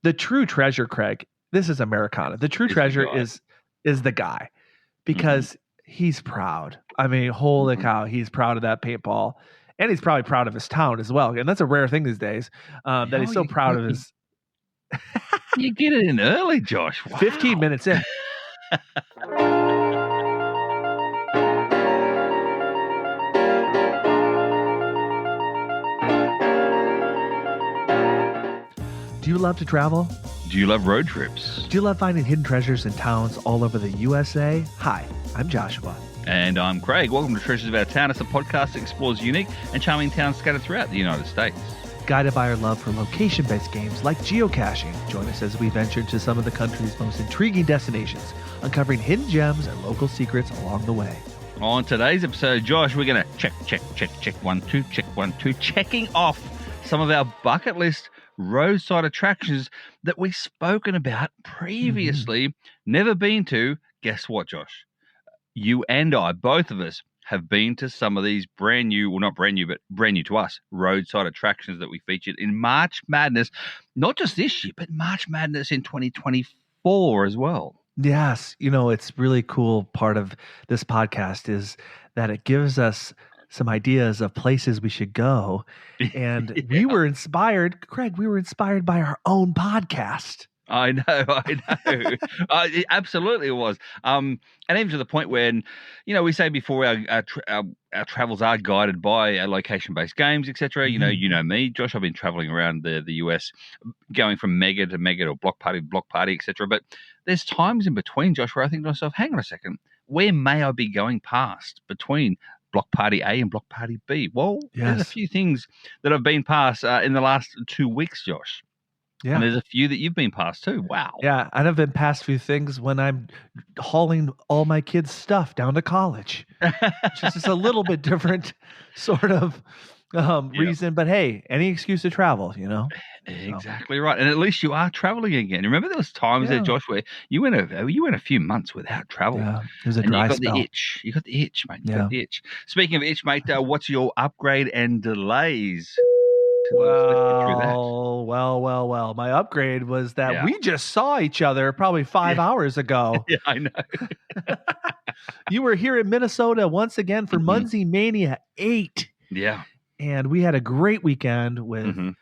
The true treasure, Craig, this is Americana. The true treasure is the guy, because he's proud. I mean, holy cow, he's proud of that paintball. And he's probably proud of his town as well. And that's a rare thing these days, that he's so proud of his... You get it in early, Josh. Wow. 15 minutes in. Do you love to travel? Do you love road trips? Do you love finding hidden treasures in towns all over the USA? Hi, I'm Joshua. And I'm Craig. Welcome to Treasures of Our Town. It's a podcast that explores unique and charming towns scattered throughout the United States. Guided by our love for location-based games like geocaching, join us as we venture to some of the country's most intriguing destinations, uncovering hidden gems and local secrets along the way. On today's episode, Josh, we're going to check 1, 2, check 1, 2, checking off some of our bucket list roadside attractions that we've spoken about previously, never been to. Guess what, Josh? You and I, both of us, have been to some of these brand new, well, not brand new, but brand new to us, roadside attractions that we featured in March Madness, not just this year, but March Madness in 2024 as well. Yes. You know, it's really cool. Part of this podcast is that it gives us some ideas of places we should go. And we were inspired, Craig, we were inspired by our own podcast. I know. It absolutely was. And even to the point when, you know, we say before our travels are guided by our location-based games, etc. You know me, Josh. I've been traveling around the US, going from mega to mega or block party to block party, etc. But there's times in between, Josh, where I think to myself, hang on a second, where may I be going past between block party A and block party B? Well, there's a few things that I've been past in the last 2 weeks, Josh. Yeah. And there's a few that you've been past too. Wow. Yeah. And I've been past a few things when I'm hauling all my kids' stuff down to college. Just is a little bit different sort of reason. But hey, any excuse to travel, you know? Exactly right. And at least you are traveling again. Remember there was times there, Josh, where you went a few months without travel. Yeah. It was a dry spell. You got the itch, mate. You got the itch. Speaking of itch, mate, what's your upgrade and delays? Well. My upgrade was that we just saw each other probably 5 hours ago. Yeah, I know. You were here in Minnesota once again for Munzee Mania 8. Yeah. And we had a great weekend with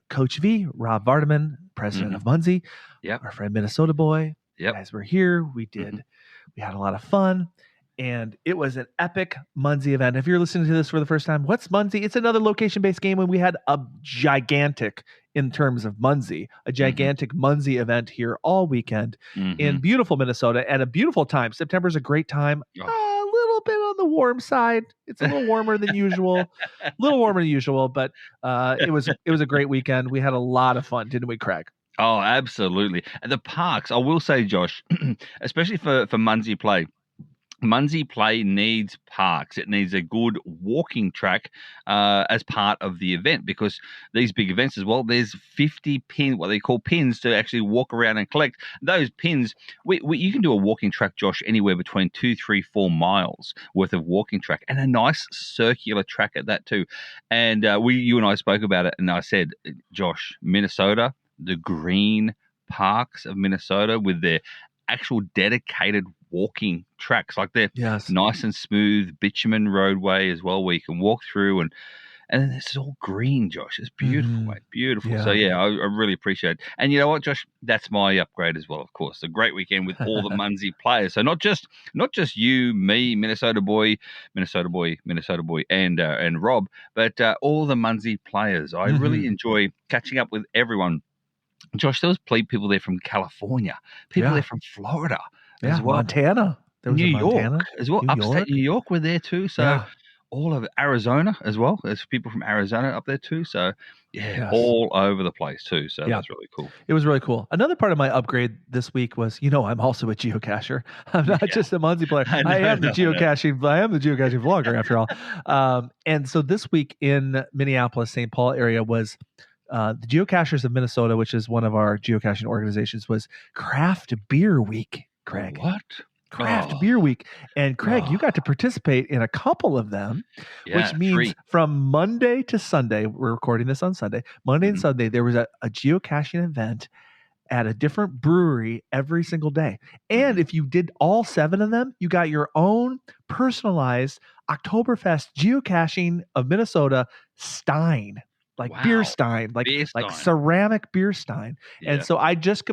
Coach V, Rob Vardaman, president of Munzee, our friend Minnesota boy. Yep. Guys were here. We had a lot of fun. And it was an epic Munzee event. If you're listening to this for the first time, what's Munzee? It's another location-based game, and we had a gigantic, in terms of Munzee, a gigantic Munzee event here all weekend in beautiful Minnesota at a beautiful time. September's a great time. A little bit on the warm side. It's a little warmer than usual. But it was a great weekend. We had a lot of fun, didn't we, Craig? Oh, absolutely. And the parks, I will say, Josh, especially for Munzee play. Munzee play needs parks. It needs a good walking track as part of the event, because these big events as well, there's 50 what they call pins to actually walk around and collect. Those pins, you can do a walking track, Josh, anywhere between 2, 3, 4 miles worth of walking track, and a nice circular track at that too. And you and I spoke about it, and I said, Josh, Minnesota, the green parks of Minnesota with their actual dedicated walking tracks, like they're nice and smooth bitumen roadway as well, where you can walk through, and it's all green, Josh. It's beautiful, mate. Beautiful. So I really appreciate it. And you know what, Josh? That's my upgrade as well, of course. A great weekend with all the Munzee players. So not just you, me, Minnesota boy, and Rob, but all the Munzee players. I really enjoy catching up with everyone. Josh, there was people there from California, people there from Florida as well. Montana. There was New Montana, York as well. Upstate New York were there too. So all of Arizona as well. There's people from Arizona up there too. So all over the place too. So that's really cool. It was really cool. Another part of my upgrade this week was, I'm also a geocacher. I'm not just a Munzee player. I am the geocaching vlogger after all. And so this week in Minneapolis, St. Paul area was the Geocachers of Minnesota, which is one of our geocaching organizations, was Craft Beer Week, Craig. What? Craft Beer Week. And Craig, you got to Oh, participate in a couple of them, which yeah, means 3. from Monday to Sunday, we're recording this on Sunday, Monday and Mhm, Sunday, there was a geocaching event at a different brewery every single day. And mhm. if you did all 7 of them, you got your own personalized Oktoberfest geocaching of Minnesota stein, like beer Wow. stein, like Beer like stein. ceramic beer stein. And Yeah. so I just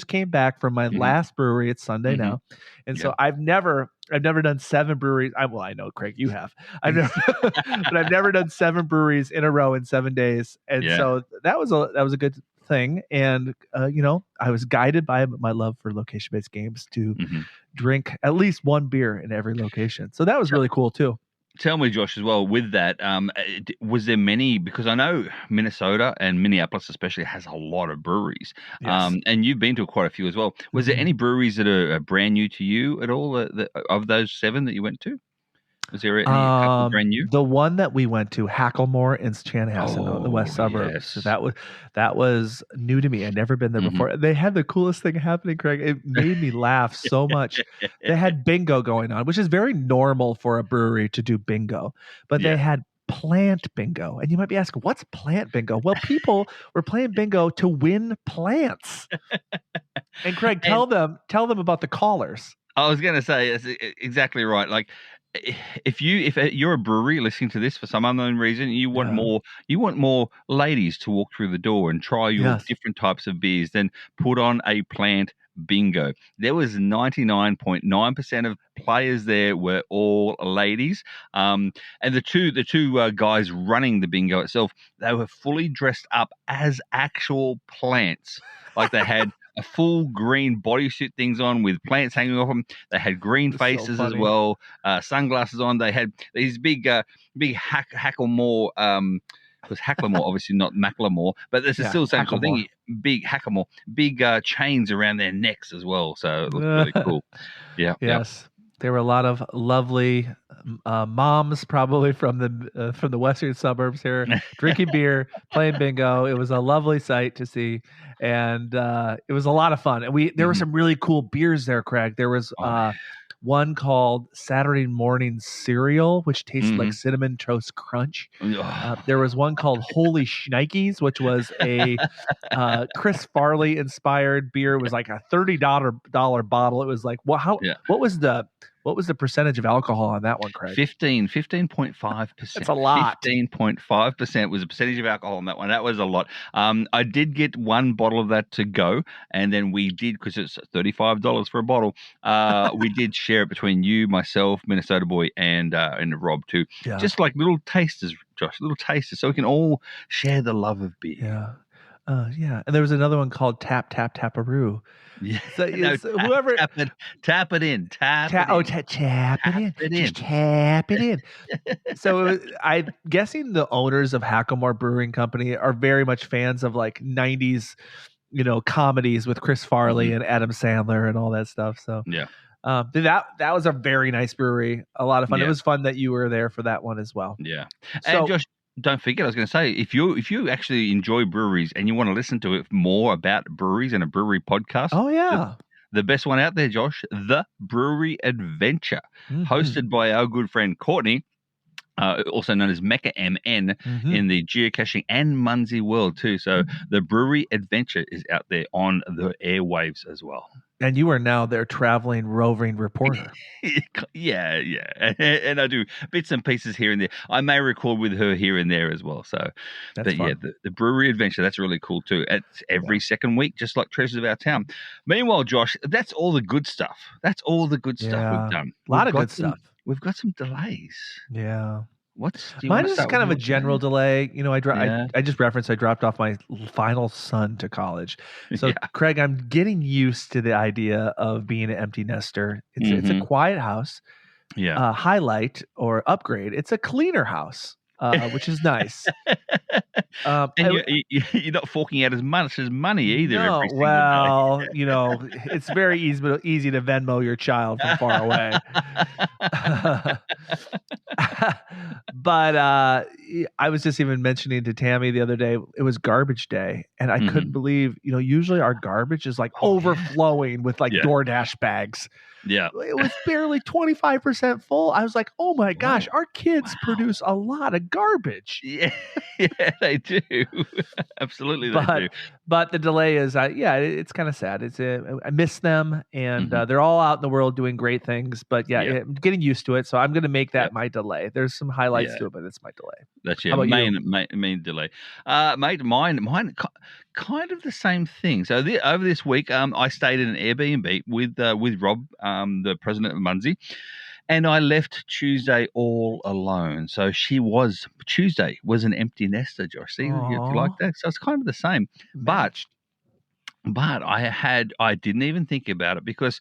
came back from my Mhm, last brewery. It's Sunday mhm. now. And Yeah. so I've never done 7 breweries. I know, Craig, you have. I've never but I've never done 7 breweries in a row in 7 days. And Yeah. so that was a good thing. And I was guided by my love for location-based games to Mhm. drink at least 1 beer in every location. So that was really cool too. Tell me, Josh, as well, with that, was there many, because I know Minnesota and Minneapolis especially has a lot of breweries, Yes. and you've been to quite a few as well. Was there Mhm. any breweries that are brand new to you at all, of those 7 that you went to? Was there any, a couple brand new? The one that we went to, Hacklemore in Chanhassen on the west Oh, suburbs. So yes. that was new to me. I'd never been there Mhm. before. They had the coolest thing happening, Craig. It made me laugh so much. They had bingo going on, which is very normal for a brewery to do bingo, but they Yeah. had plant bingo. And you might be asking, what's plant bingo? Well, people were playing bingo to win plants. And Craig, And tell them about the callers. I was gonna say, it's exactly right. Like, if you're a brewery listening to this for some unknown reason, Yeah. you want more ladies to walk through the door and try your Yes. different types of beers, then put on a plant bingo. There was 99.9% of players there were all ladies. And the two guys running the bingo itself, they were fully dressed up as actual plants. Like, they had a full green bodysuit things on with plants hanging off them. They had green It's so faces as funny. well, sunglasses on. They had these big Hacklemore. Because Hacklemore, obviously not Macklemore, but this is Yeah, still the same sort of Hacklemore. thing. Big Hacklemore, big chains around their necks as well. So it looked really cool. Yeah, yeah. Yes, there were a lot of lovely moms, probably from the western suburbs here, drinking beer, playing bingo. It was a lovely sight to see, and it was a lot of fun. And there were Mhm. some really cool beers there, Craig. There was Oh, yeah. one called Saturday Morning Cereal, which tasted like Mhm. cinnamon toast crunch. Oh. There was one called Holy Shnikes, which was a Chris Farley inspired beer. It was like a $30 bottle. It was like, Yeah. what was the percentage of alcohol on that one, Craig? 15.5%. That's a lot. 15.5% was the percentage of alcohol on that one. That was a lot. I did get 1 bottle of that to go, and then we did, because it's $35 for a bottle. We did share it between you, myself, Minnesota Boy, and Rob too. Yeah, Just like little tasters, Josh, little tasters, so we can all share the love of beer. yeah, yeah. And there was another one called Tap Tap Taparoo. Yeah. So No, it's whoever tap it in, tap it in, tap it tap in, it just in. tap it in. So I'm guessing the owners of Hacklemore Brewing Company are very much fans of like '90s, comedies with Chris Farley Mhm. and Adam Sandler and all that stuff. So Yeah. that was a very nice brewery, a lot of fun. It Yeah. was fun that you were there for that one as well. Yeah. And So Josh, don't forget, I was going to say, if you actually enjoy breweries and you want to listen to it more about breweries and a brewery podcast, oh the, yeah. the best one out there, Josh, The Brewery Adventure, Mhm. hosted by our good friend Courtney, also known as Mecca MN, Mhm. in the geocaching and Munzee world too. So The Brewery Adventure is out there on the airwaves as well. And you are now their traveling roving reporter. Yeah, yeah. And I do bits and pieces here and there. I may record with her here and there as well. So, That's but yeah, fun. the brewery adventure, that's really cool too. It's every second week, just like Treasures of Our Town. Meanwhile, Josh, that's all the good stuff. That's all the good stuff we've Yeah. done. A lot of good stuff. We've got some delays. Yeah. Do you Mine want to is start kind with of a your general delay? delay. I just referenced I dropped off my final son to college. So Yeah. Craig, I'm getting used to the idea of being an empty nester. It's a Mhm. quiet house. Yeah. Highlight or upgrade. It's a cleaner house, which is nice. And you're not forking out as much as money either No, every single well, it's very easy to Venmo your child from far away. But I was just even mentioning to Tammy the other day, it was garbage day, and I couldn't Mhm. believe, usually our garbage is like Oh, yeah. overflowing with like Yeah. DoorDash bags. Yeah. It was barely 25% full. I was like, oh my gosh, our kids produce a lot of garbage. Yeah, yeah, they do. Absolutely, they do. But the delay is, it's kind of sad. I miss them, and they're all out in the world doing great things. But I'm getting used to it, so I'm going to make that my delay. There's some highlights to it, but it's my delay. That's your main delay. Mate, mine, kind of the same thing. So over this week, I stayed in an Airbnb with Rob, the president of Munzee. And I left Tuesday all alone. So Tuesday was an empty nester, Josh. See, if you like that. So it's kind of the same. But I didn't even think about it because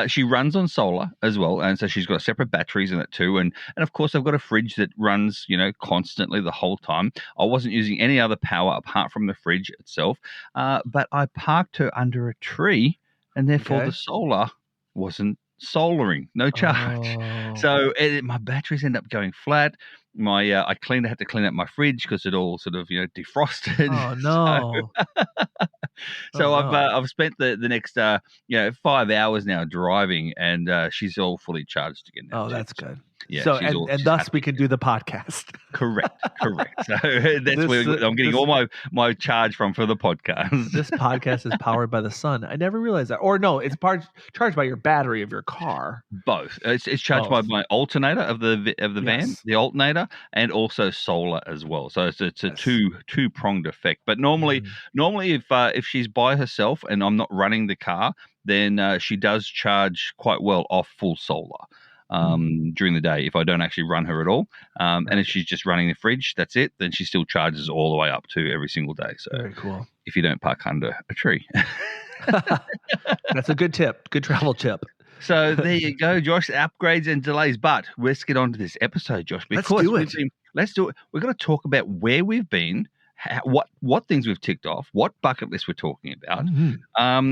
she runs on solar as well. And so she's got separate batteries in it too. And of course, I've got a fridge that runs, constantly the whole time. I wasn't using any other power apart from the fridge itself. But I parked her under a tree, and therefore the solar wasn't solaring, no charge. So my batteries end up going flat. I had to clean out my fridge because it all sort of defrosted. Oh no! So I've spent the next 5 hours now driving, and she's all fully charged again now. Oh, that's good. Yeah, so and thus we can do the podcast. Correct. So that's where I'm getting all my charge from for the podcast. This podcast is powered by the sun. I never realized that. Or no, it's charged by your battery of your car. Both. It's charged by my alternator of the van, the alternator, and also solar as well. So it's a two-pronged effect. But normally if she's by herself and I'm not running the car, then she does charge quite well off full solar. During the day, if I don't actually run her at all. And if she's just running the fridge, that's it, then she still charges all the way up to every single day. So very cool. If you don't park under a tree. That's a good tip. Good travel tip. So there you go, Josh. Upgrades and delays. But let's get on to this episode, Josh. Let's do it. Let's do it. We're going to talk about where we've been, what things we've ticked off, what bucket list we're talking about.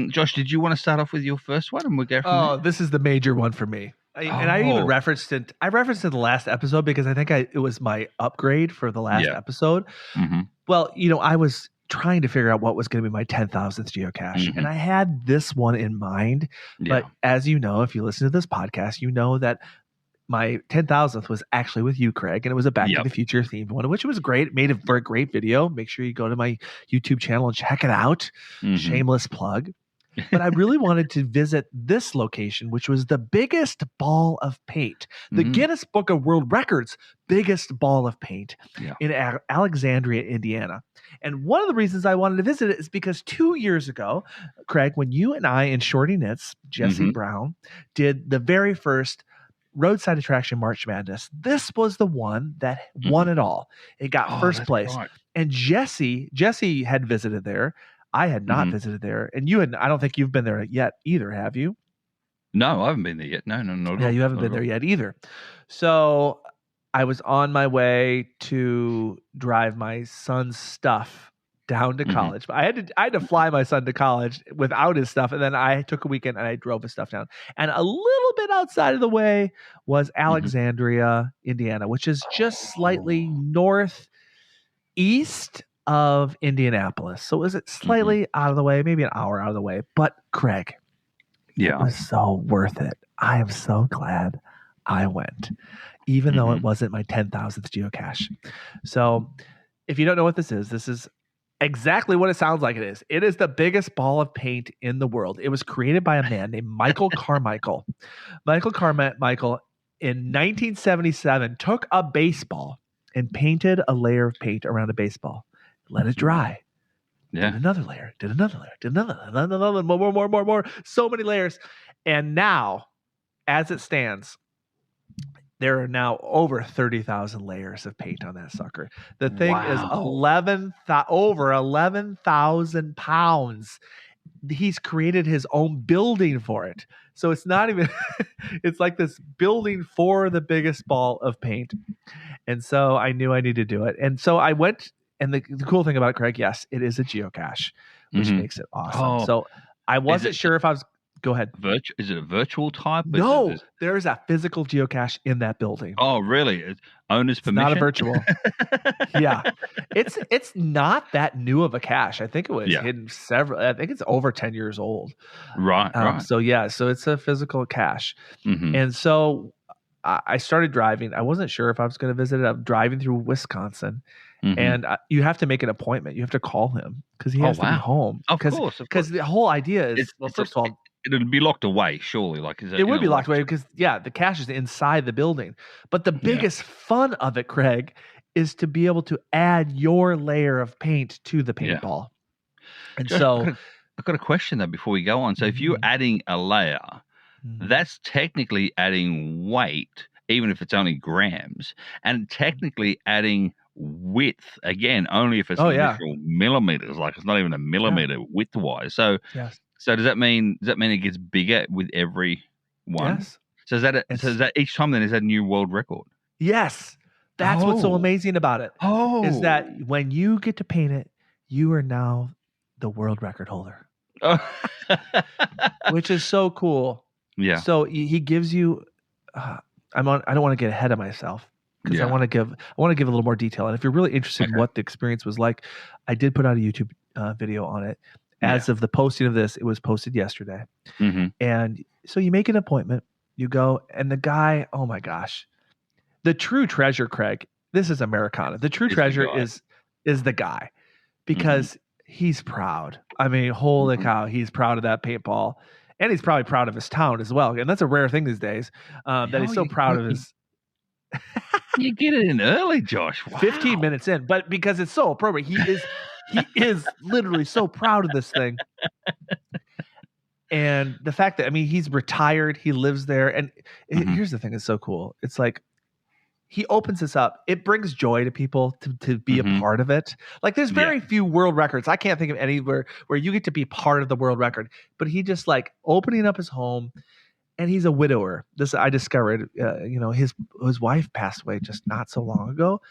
Josh, did you want to start off with your first one, and we'll go from there? This is the major one for me. And I even referenced it. I referenced it in the last episode because I think it was my upgrade for the last episode. Well, I was trying to figure out what was going to be my 10,000th geocache, and I had this one in mind. But as you know, if you listen to this podcast, you know that my 10,000th was actually with you, Craig, and it was a Back to the Future themed one, which was great. It made for a great video. Make sure you go to my YouTube channel and check it out. Shameless plug. But I really wanted to visit this location, which was the biggest ball of paint, the Guinness Book of World Records biggest ball of paint in Alexandria, Indiana. And one of the reasons I wanted to visit it is because 2 years ago, Craig, when you and I and Shorty Knits, Jesse Brown, did the very first Roadside Attraction March Madness, this was the one that won it all. It got first place. Right. And Jesse had visited there. I had not visited there, and I don't think you've been there yet either, have you? No, I haven't been there yet. No. Yeah, you haven't been there yet either. So I was on my way to drive my son's stuff down to college. But I had to fly my son to college without his stuff, and then I took a weekend and I drove his stuff down. And a little bit outside of the way was Alexandria, Indiana, which is just slightly northeast of Indianapolis. So is it slightly out of the way, maybe an hour out of the way? But Craig, it was so worth it. I am so glad I went, even though it wasn't my 10,000th geocache. So if you don't know what this is exactly what it sounds like it is. It is the biggest ball of paint in the world. It was created by a man named Michael Carmichael. Michael Carmichael in 1977 took a baseball and painted a layer of paint around a baseball. Let it dry. Did another layer. Did another layer. Did another. More. So many layers. And now, as it stands, there are now over 30,000 layers of paint on that sucker. The thing is over 11,000 pounds. He's created his own building for it. So it's not even, it's like this building for the biggest ball of paint. And so I knew I needed to do it. And so I went. And the cool thing about it, Craig, yes, it is a geocache, which makes it awesome. So I wasn't sure if I was Go ahead. Is it a virtual type? No, there is a physical geocache in that building. Oh, really? It's owner's It's permission? not a virtual. Yeah. It's not that new of a cache. I think it was hidden I think it's over 10 years old. Right. So it's a physical cache. Mhm. And so I started driving. I wasn't sure if I was going to visit it. I'm driving through Wisconsin, Mhm. and you have to make an appointment. You have to call him because he has to be home. Of course. Because the whole idea is, first of all, it'll be locked away, surely. Like, it would be locked away because the cache is inside the building. But the biggest fun of it, Craig, is to be able to add your layer of paint to the paintball. And Josh, so I've got a question though before we go on. So if you're adding a layer, that's technically adding weight, even if it's only grams, and technically adding width again, only if it's literal millimeters. Like, it's not even a millimeter width-wise. So So does that mean it gets bigger with every one? Yes. So is that each time then is that a new world record? Yes. That's what's so amazing about it. Is that when you get to paint it, you are now the world record holder. Which is so cool. Yeah. So he gives you I don't want to get ahead of myself because I want to give a little more detail. And if you're really interested in what the experience was like, I did put out a YouTube video on it. As of the posting of this, it was posted yesterday. Mm-hmm. And so you make an appointment, you go, and the guy, oh my gosh, the true treasure, Craig, this is Americana. The true treasure is the guy because he's proud. I mean, holy cow, he's proud of that paintball. And he's probably proud of his town as well. And that's a rare thing these days that he's so proud of his. You get it in early, Josh. Wow. 15 minutes in, but because it's so appropriate, he is literally so proud of this thing. And the fact that, I mean, he's retired, he lives there. And here's the thing that's so cool. It's like, he opens this up. It brings joy to people to be a part of it. Like, there's very few world records. I can't think of anywhere where you get to be part of the world record. But he just like opening up his home, and he's a widower. This I discovered. His wife passed away just not so long ago.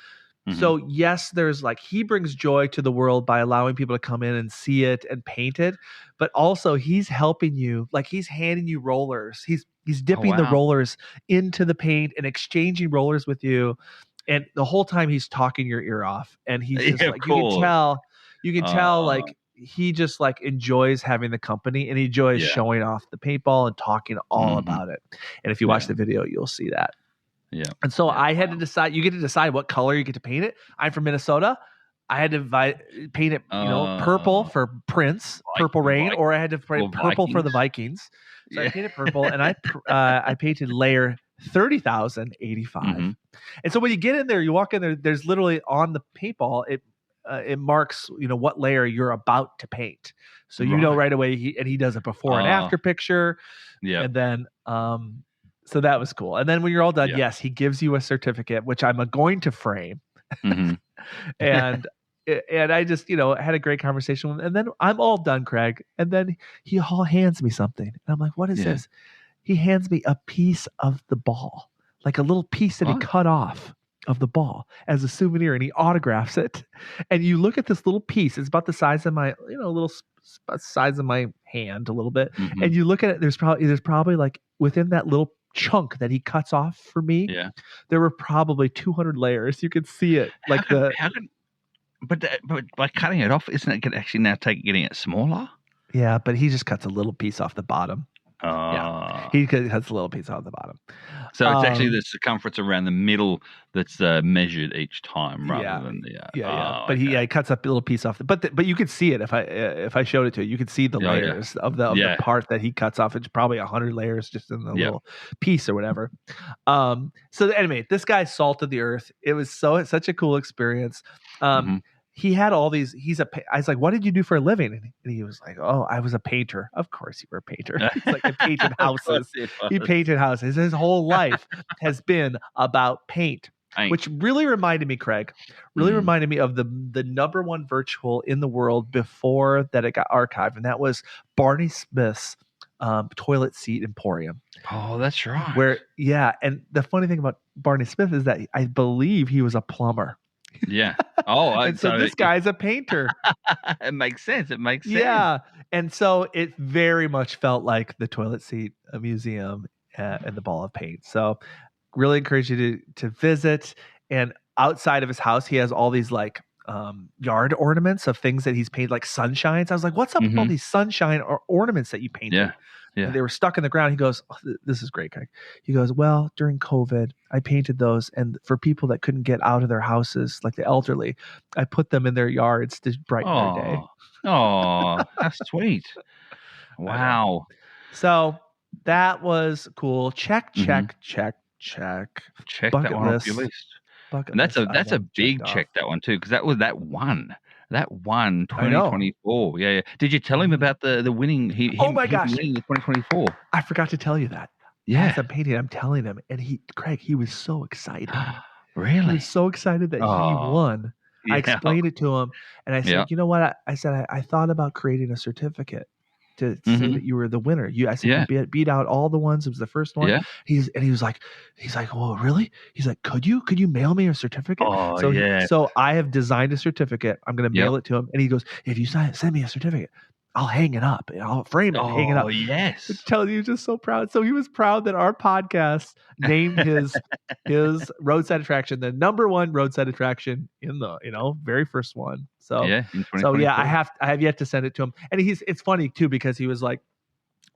So yes, there's like, he brings joy to the world by allowing people to come in and see it and paint it, but also he's helping you. Like, he's handing you rollers. He's dipping the rollers into the paint and exchanging rollers with you, and the whole time he's talking your ear off. And he's just like, you can tell like he just like enjoys having the company, and he enjoys showing off the paintball and talking all about it. And if you watch the video, you'll see that. Yeah. And so I had to decide. You get to decide what color you get to paint it. I'm from Minnesota. I had to paint it, purple for Prince, Purple Rain, or I had to paint purple for the Vikings. So I painted purple, and I painted layer 30,085. And so when you get in there, you walk in there. There's literally on the paintball, it marks what layer you're about to paint. So you know right away. He does a before and after picture. Yeah. And then so that was cool. And then when you're all done, yes, he gives you a certificate, which I'm going to frame. And I just, had a great conversation with him. And then I'm all done, Craig. And then he hands me something. And I'm like, what is this? He hands me a piece of the ball, like a little piece that he cut off of the ball as a souvenir, and he autographs it. And you look at this little piece. It's about the size of my, size of my hand a little bit. And you look at it, there's probably like within that little chunk that he cuts off for me, there were probably 200 layers. You could see it, like but by cutting it off, isn't it actually now getting it smaller? Yeah, but he just cuts a little piece off the bottom. He cuts a little piece off the bottom. So it's actually the circumference around the middle that's measured each time, rather than the. But he cuts up a little piece off. But you could see it if I showed it to you. You could see the layers of the part that he cuts off. It's probably 100 layers just in the little piece or whatever. So anyway, this guy salted the earth. It was such a cool experience. He had all these. I was like, "What did you do for a living?" And he was like, "Oh, I was a painter." Of course, you were a painter. It's like, I painted houses. He painted houses. His whole life has been about paint, which really reminded me, Craig. Reminded me of the number one virtual in the world before that it got archived, and that was Barney Smith's Toilet Seat Emporium. Oh, that's right. And the funny thing about Barney Smith is that I believe he was a plumber. Yeah. Oh, And so so this guy's a painter. it makes sense. It makes sense. Yeah. And so it very much felt like the toilet seat museum and the ball of paint. So really encourage you to visit. And outside of his house, he has all these like yard ornaments of things that he's painted, like sunshines. I was like, what's up with all these sunshine or ornaments that you painted? Yeah. Yeah. And they were stuck in the ground. He goes, oh, this is great, Craig. He goes, well, during COVID, I painted those. And for people that couldn't get out of their houses, like the elderly, I put them in their yards to brighten their day. Oh, how sweet. Wow. So that was cool. Check. Check Bucket that one off your list. list. And that's a big check, that one too, because that won 2024. Yeah. Did you tell him about the winning? Oh my gosh, winning the 2024. I forgot to tell you that. Yeah, as I'm painting, I'm telling him, and he was so excited. Really? He was so excited that he won. Yeah. I explained it to him, and I said, you know what? I said I thought about creating a certificate to say that you were the winner. I said you beat out all the ones. It was the first one. Yeah. He was like, well, really? He's like, could you mail me a certificate? Oh, So I have designed a certificate. I'm going to mail it to him, and he goes, if you send me a certificate, I'll hang it up. I'll frame it, hang it up. Oh, yes. I'm telling you, he was just so proud. So he was proud that our podcast named his roadside attraction the number one roadside attraction in the very first one. So I have yet to send it to him. And it's funny too, because he was like,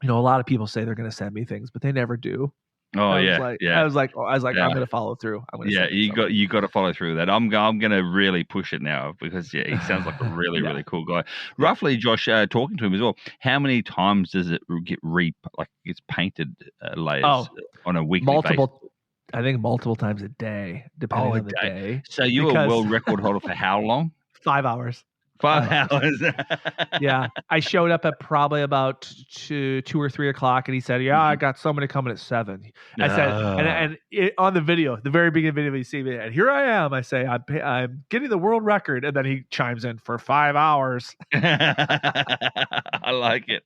a lot of people say they're going to send me things, but they never do. Oh, I was like, I'm going to follow through. You got to follow through that. I'm going to really push it now because he sounds like a really really cool guy. Roughly, Josh, talking to him as well. How many times does it get it's painted layers on a weekly basis? I think multiple times a day, depending on the day. So you were a world record holder for how long? 5 hours. 5 hours. Yeah. I showed up at probably about 2 or 3 o'clock, and he said, I got somebody coming at 7. I said, and on the video, the very beginning video, you see me, and here I am. I say, I'm getting the world record. And then he chimes in for 5 hours. I like it.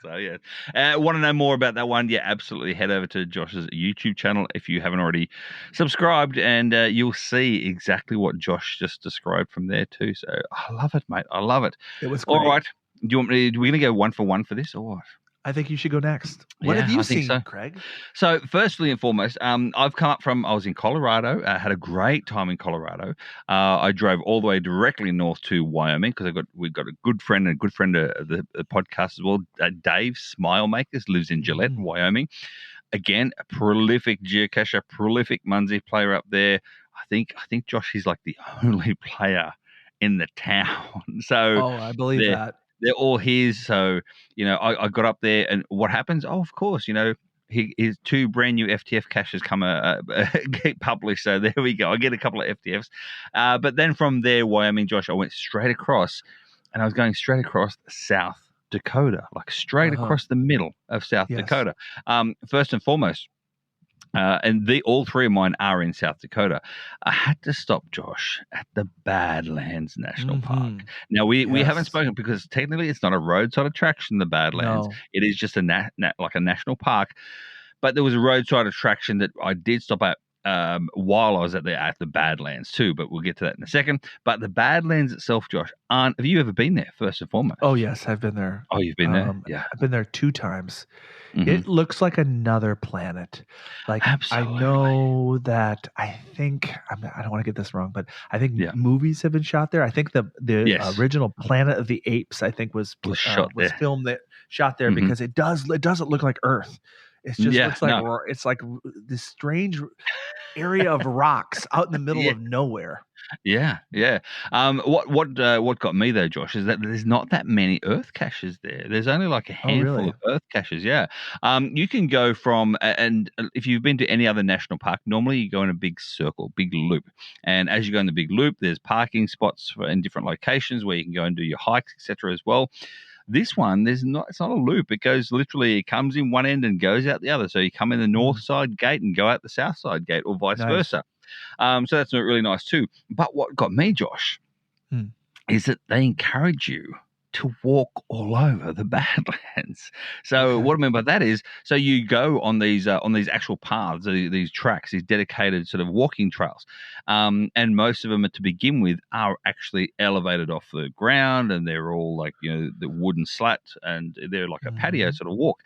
So, yeah. Want to know more about that one? Yeah, absolutely. Head over to Josh's YouTube channel if you haven't already subscribed, and you'll see exactly what Josh just described from there too. So I love it, mate. I love it. It was great. All right. Do you want me? We're going to go 1 for 1 for this, or what? I think you should go next. What have you seen, Craig? So, firstly and foremost, I was in Colorado. I had a great time in Colorado. I drove all the way directly north to Wyoming because we've got a good friend of the podcast as well. Dave Smilemakers lives in Gillette, Wyoming. Again, a prolific geocacher, prolific Munzee player up there. I think Josh is like the only player in the town. So I believe that. They're all his. So, I got up there, and what happens? Oh, of course, his 2 brand new FTF caches come get published. So there we go. I get a couple of FTFs. But then from there, Wyoming, Josh, I went straight across, and I was going straight across South Dakota, like straight across the middle of South Dakota. First and foremost, and all 3 of mine are in South Dakota. I had to stop, Josh, at the Badlands National Park. Now, we haven't spoken because technically it's not a roadside attraction, the Badlands. No. It is just a national park. But there was a roadside attraction that I did stop at while I was at the Badlands too, but we'll get to that in a second. But the Badlands itself, Josh, have you ever been there, first and foremost? Oh, yes, I've been there. Oh, you've been there? Yeah. I've been there 2 times. It looks like another planet. Like, absolutely. I know that I don't want to get this wrong, but I think movies have been shot there. I think the original Planet of the Apes, I think, was shot there because it doesn't look like Earth. It just looks like it's like this strange area of rocks out in the middle of nowhere. Yeah. What got me though, Josh, is that there's not that many Earth caches there. There's only like a handful of Earth caches. Yeah. You can go from, and if you've been to any other national park, normally you go in a big circle, big loop, and as you go in the big loop, there's parking spots in different locations where you can go and do your hikes, etc. as well. This one, it's not a loop. It comes in one end and goes out the other. So you come in the north side gate and go out the south side gate, or vice versa. So that's really nice too. But what got me, Josh, is that they encourage you to walk all over the Badlands. So Okay. what I mean by that is, so you go on these actual paths, these tracks, these dedicated sort of walking trails, and most of them, to begin with, are actually elevated off the ground, and they're all like the wooden slats, and they're like a patio sort of walk,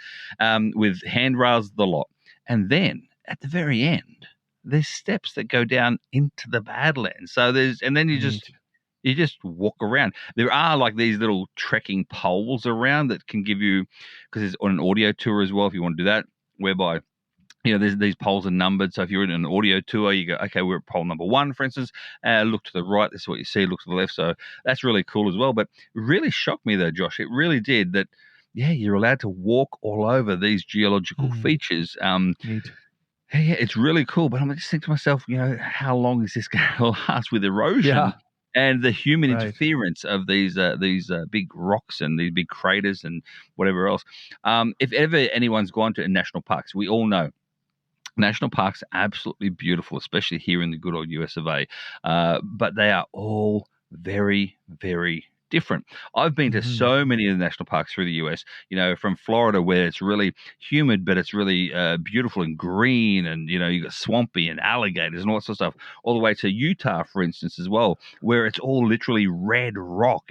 with handrails, the lot, and then at the very end, there's steps that go down into the Badlands. So then you just walk around. There are like these little trekking poles around that can give you, because it's on an audio tour as well, if you want to do that, whereby these poles are numbered. So if you're in an audio tour, you go, okay, we're at pole number 1, for instance. Look to the right, this is what you see. Look to the left. So that's really cool as well. But it really shocked me though, Josh. It really did that. Yeah, you're allowed to walk all over these geological features. Neat. Yeah, it's really cool. But I'm just thinking to myself, how long is this going to last with erosion? Yeah. And the human interference of these big rocks and these big craters and whatever else. If ever anyone's gone to national parks, we all know national parks are absolutely beautiful, especially here in the good old US of A. But they are all very, very different. I've been to so many of the national parks through the US, from Florida, where it's really humid, but it's really beautiful and green, and you got swampy and alligators and all that sort of stuff, all the way to Utah, for instance, as well, where it's all literally red rock,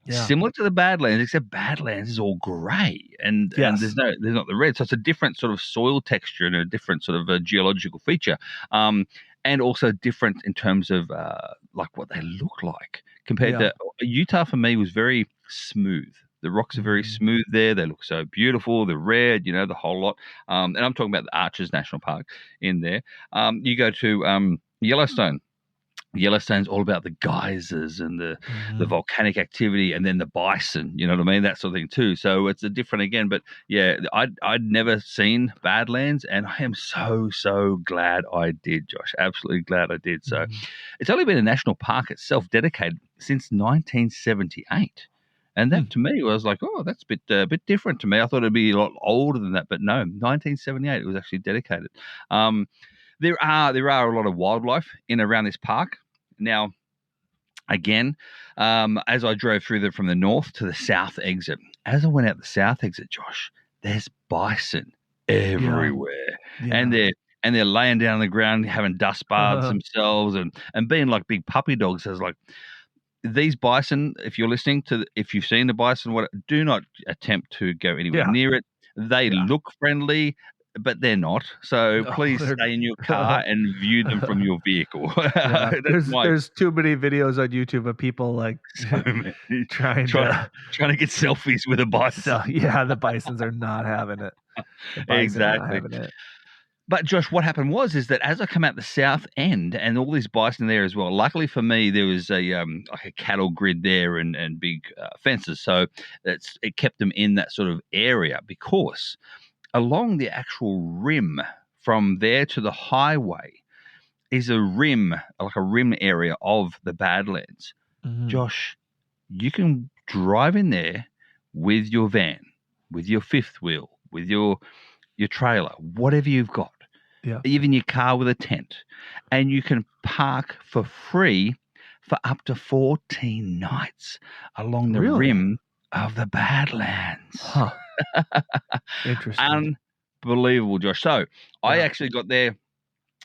similar to the Badlands, except Badlands is all grey, and there's not the red, so it's a different sort of soil texture and a different sort of a geological feature, and also different in terms of like what they look like compared to Utah. For me, was very smooth. The rocks are very smooth there. They look so beautiful. They're red, the whole lot. And I'm talking about the Arches National Park in there. You go to Yellowstone. Yellowstone's all about the geysers and the volcanic activity, and then the bison, you know what I mean? That sort of thing too. So it's a different again, but yeah, I'd never seen Badlands, and I am so glad I did, Josh. Absolutely glad I did. So it's only been a national park itself dedicated since 1978. And that to me was like, oh, that's a bit different to me. I thought it'd be a lot older than that, but no, 1978 it was actually dedicated. There are a lot of wildlife in around this park. Now, again, as I drove through from the north to the south exit, as I went out the south exit, Josh, there's bison everywhere, and they're laying down on the ground having dust baths themselves, and being like big puppy dogs. As like these bison, if you're listening if you've seen the bison, do not attempt to go anywhere near it. They look friendly, but they're not. So please stay in your car and view them from your vehicle. There's too many videos on YouTube of people like trying to get selfies with a bison. The bisons are not having it. Exactly. But Josh, what happened is that as I come out the south end, and all these bison there as well. Luckily for me, there was a cattle grid there and big fences, so it kept them in that sort of area, because along the actual rim from there to the highway is a rim area of the Badlands. Josh, you can drive in there with your van, with your fifth wheel, with your trailer, whatever you've got, even your car with a tent, and you can park for free for up to 14 nights along the rim of the Badlands. Interesting. Unbelievable, Josh. So I actually got there.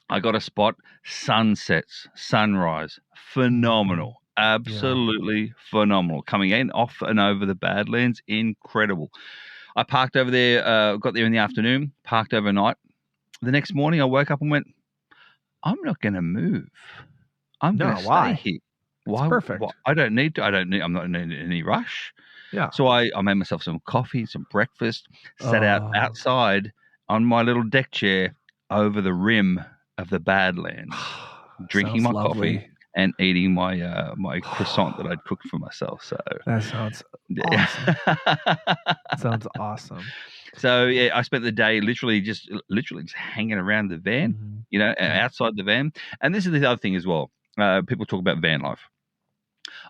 I got a spot. Sunsets, sunrise, phenomenal. Absolutely phenomenal. Coming in off and over the Badlands, incredible. I parked over there, got there in the afternoon, parked overnight. The next morning I woke up and went, I'm not going to move. I'm going to stay here. Why? Perfect. Why? I'm not in any rush. Yeah. So I made myself some coffee, some breakfast, sat outside on my little deck chair over the rim of the Badlands, drinking my coffee and eating my my croissant that I'd cooked for myself. So that sounds awesome. Sounds awesome. So yeah, I spent the day literally just hanging around the van, outside the van. And this is the other thing as well. People talk about van life.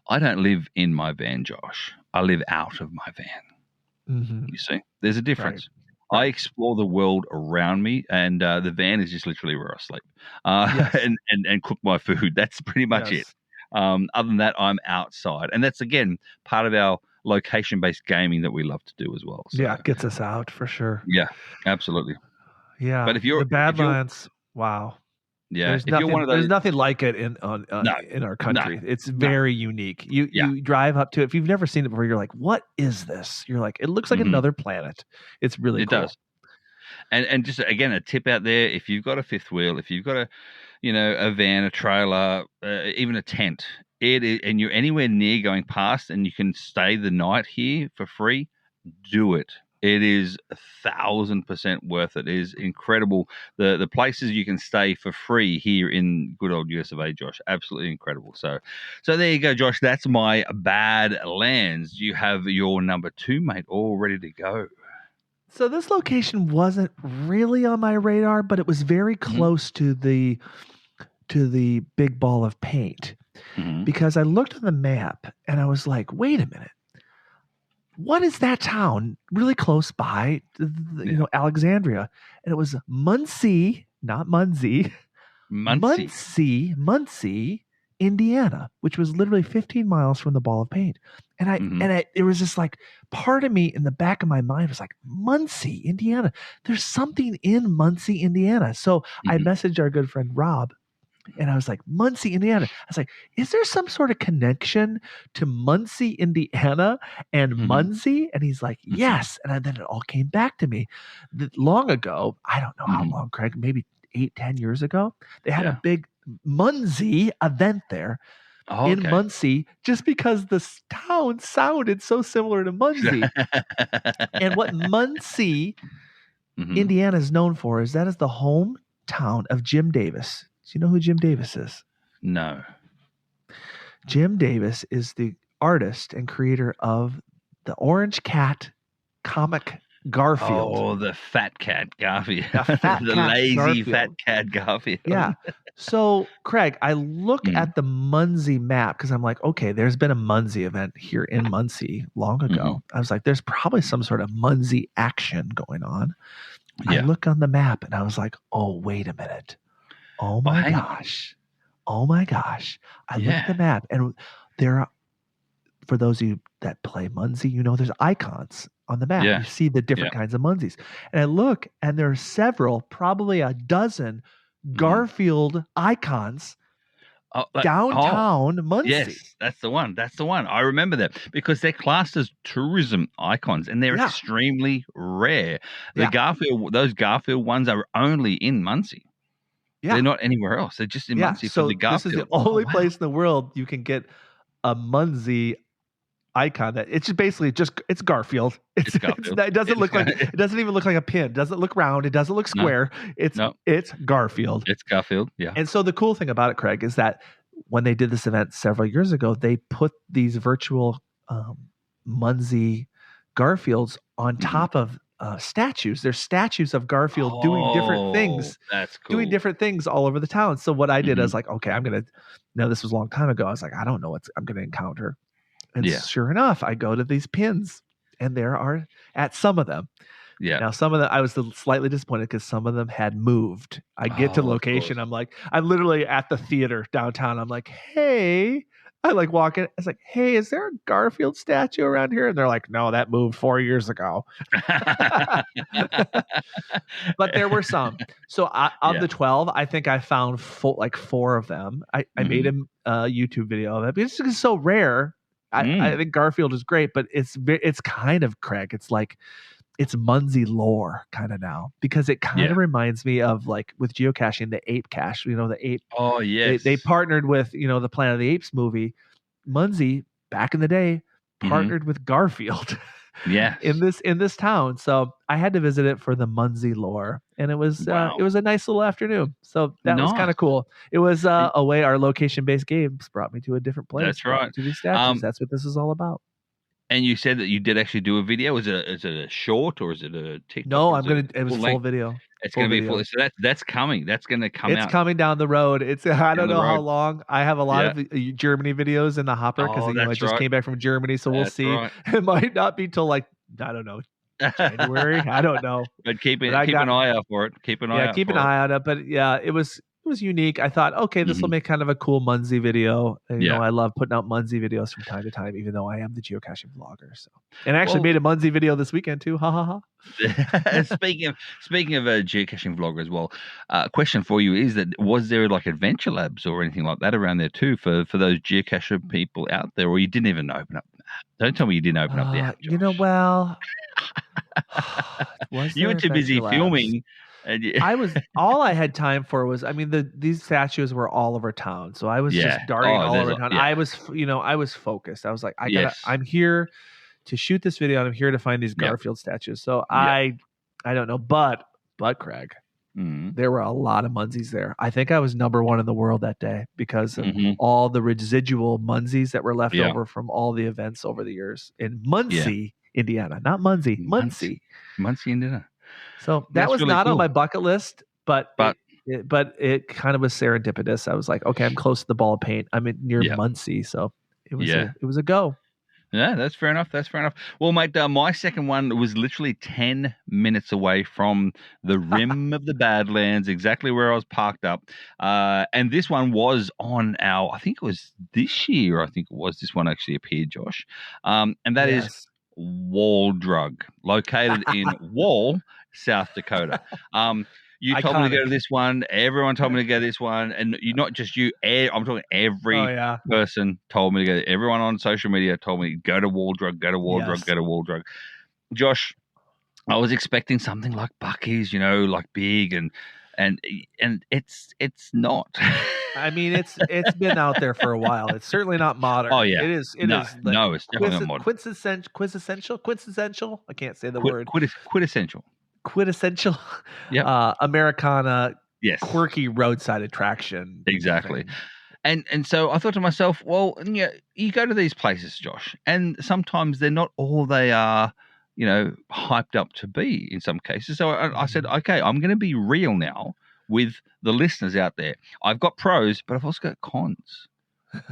I don't live in my van, Josh. I live out of my van. You see, there's a difference. Right. I explore the world around me, and the van is just literally where I sleep and cook my food. That's pretty much it. Other than that, I'm outside, and that's again part of location-based gaming that we love to do as well. So, Yeah, it gets us out for sure. yeah, absolutely. Yeah, But if the you're Badlands, wow. yeah, There's if you're one nothing. of There's those, nothing like it in no, in our no, country. It's no, very unique. You yeah, you drive up to it. If you've never seen it before, you're like, "What is this?" You're like, "It looks like hmm another planet." It's really it cool. does. And just again, a tip out there: if you've got a fifth wheel, if you've got a van, a trailer, even a tent, it is, and you're anywhere near going past, and you can stay the night here for free, do it. It is 1,000% worth it. It is incredible. The places you can stay for free here in good old US of A, Josh, absolutely incredible. So there you go, Josh. That's my Badlands. You have your number 2, mate, all ready to go. So this location wasn't really on my radar, but it was very Mm-hmm. close to the big ball of paint Mm-hmm. because I looked on the map and I was like, "Wait a minute. What is that town really close by, Alexandria?" And it was Muncie, not Munzee, Muncie. Muncie, Indiana, which was literally 15 miles from the ball of paint. And Mm-hmm. it was just like part of me in the back of my mind was like, Muncie, Indiana. There's something in Muncie, Indiana. So I Mm-hmm. messaged our good friend Rob and I was like, Muncie, Indiana. I was like, is there some sort of connection to Muncie, Indiana and Mm-hmm. Munzee? And he's like, yes. And then it all came back to me. Long ago, I don't know how Mm-hmm. long, Craig, maybe 8-10 years ago, they had Yeah. a big Munzee event there Oh, in okay. Muncie just because the town sounded so similar to Munzee. And what Muncie, Mm-hmm. Indiana is known for is that is the hometown of Jim Davis. Do you know who Jim Davis is? No. Jim Davis is the artist and creator of the Orange Cat comic Garfield. Oh, the fat cat Garfield. The fat the cat lazy Garfield. fat cat Garfield. Yeah. So, Craig, I look at the Munzee map because I'm like, okay, there's been a Munzee event here in Muncie long ago. I was like, there's probably some sort of Munzee action going on. Yeah. I look on the map and I was like, oh, wait a minute. Oh my gosh. Oh my gosh. I look at the map and there are, for those of you that play Munzee, there's icons on the map. Yeah. You see the different kinds of Munzees. And I look and there are several, probably a dozen Garfield icons downtown Muncie. Yes, that's the one. That's the one. I remember that because they're classed as tourism icons and they're extremely rare. Those Garfield ones are only in Muncie. Yeah. They're not anywhere else. They're just in Muncie for the Garfield. This is the only place in the world you can get a Munzee icon that it's just basically it's Garfield. It's Garfield. It doesn't look like it doesn't even look like a pin. It doesn't look round. It doesn't look square. No. It's Garfield. It's Garfield. Yeah. And so the cool thing about it, Craig, is that when they did this event several years ago, they put these virtual Munzee Garfields on top of statues. There's statues of Garfield doing different things. That's cool. Doing different things all over the town. So what I did, I was like, okay, this was a long time ago. I was like, I don't know what I'm going to encounter. And sure enough, I go to these pins and there are at some of them. Yeah. Now, some of them, I was slightly disappointed because some of them had moved. I get to location. I'm like, I'm literally at the theater downtown. I'm like, hey, I like walk in. I was like, hey, is there a Garfield statue around here? And they're like, no, that moved 4 years ago. But there were some. So of the 12, I think I found 4 of them. I made a YouTube video of it. But it's just so rare. I think Garfield is great, but it's kind of, Craig, it's like it's Munzee lore kind of now because it kind of reminds me of like with geocaching, the ape cache, the ape. Oh, yes. They partnered with, the Planet of the Apes movie. Munzee back in the day partnered with Garfield. Yeah. in this town. So I had to visit it for the Munzee lore. And it was a nice little afternoon. So that was kind of cool. It was a way our location-based games brought me to a different place. That's right. To these statues. That's what this is all about. And you said that you did actually do a video. Is it a short or is it a TikTok? No, it was full video. It's going to be full. So that's coming. That's going to come out. It's coming down the road. I don't know how long. I have a lot of Germany videos in the hopper because I just came back from Germany. So we'll see. Right. It might not be till I don't know, January. I don't know. But keep an eye out for it. Keep an eye out. Keep an eye on it. But yeah, it was was unique. I thought, okay, this will make kind of a cool Munzee video. And, you know, I love putting out Munzee videos from time to time, even though I am the geocaching vlogger. So, and I actually made a Munzee video this weekend too. Ha ha ha. Speaking of a geocaching vlogger as well, question for you is that was there like adventure labs or anything like that around there too for those geocacher people out there, or you didn't even open up? Don't tell me you didn't open up the app, Josh. You know, well, you were too busy filming. And all I had time for was, I mean, these statues were all over town, so I was just darting all over town. I was focused. I was like, I'm here to shoot this video, and I'm here to find these Garfield statues. So I don't know, but Craig, there were a lot of Munzees there. I think I was number one in the world that day because of all the residual Munzees that were left over from all the events over the years in Muncie, Indiana, not Munzee, Muncie, Indiana. So that was really not on my bucket list, but it kind of was serendipitous. I was like, okay, I'm close to the ball of paint. I'm near Muncie, so it was a go. Yeah, that's fair enough. Well, mate, my second one was literally 10 minutes away from the rim of the Badlands, exactly where I was parked up. And this one was on I think it was this year. This one actually appeared, Josh. And that is Wall Drug, located in Wall, South Dakota. You told me to go to this one. Everyone told me to go to this one. And not just you. I'm talking every person told me to go. Everyone on social media told me, go to Wall Drug, go to Wall Drug, go to Wall Drug. Josh, I was expecting something like Buc-ee's, like big and it's not. I mean, it's been out there for a while. It's certainly not modern. Oh yeah, it is. No, it's definitely not modern. Quintessential. I can't say the word. Quintessential. Yeah. Americana. Yes. Quirky roadside attraction. Exactly. And so I thought to myself, well, you go to these places, Josh, and sometimes they're not all they are, hyped up to be in some cases. So I said, okay, I'm going to be real now with the listeners out there. I've got pros, but I've also got cons,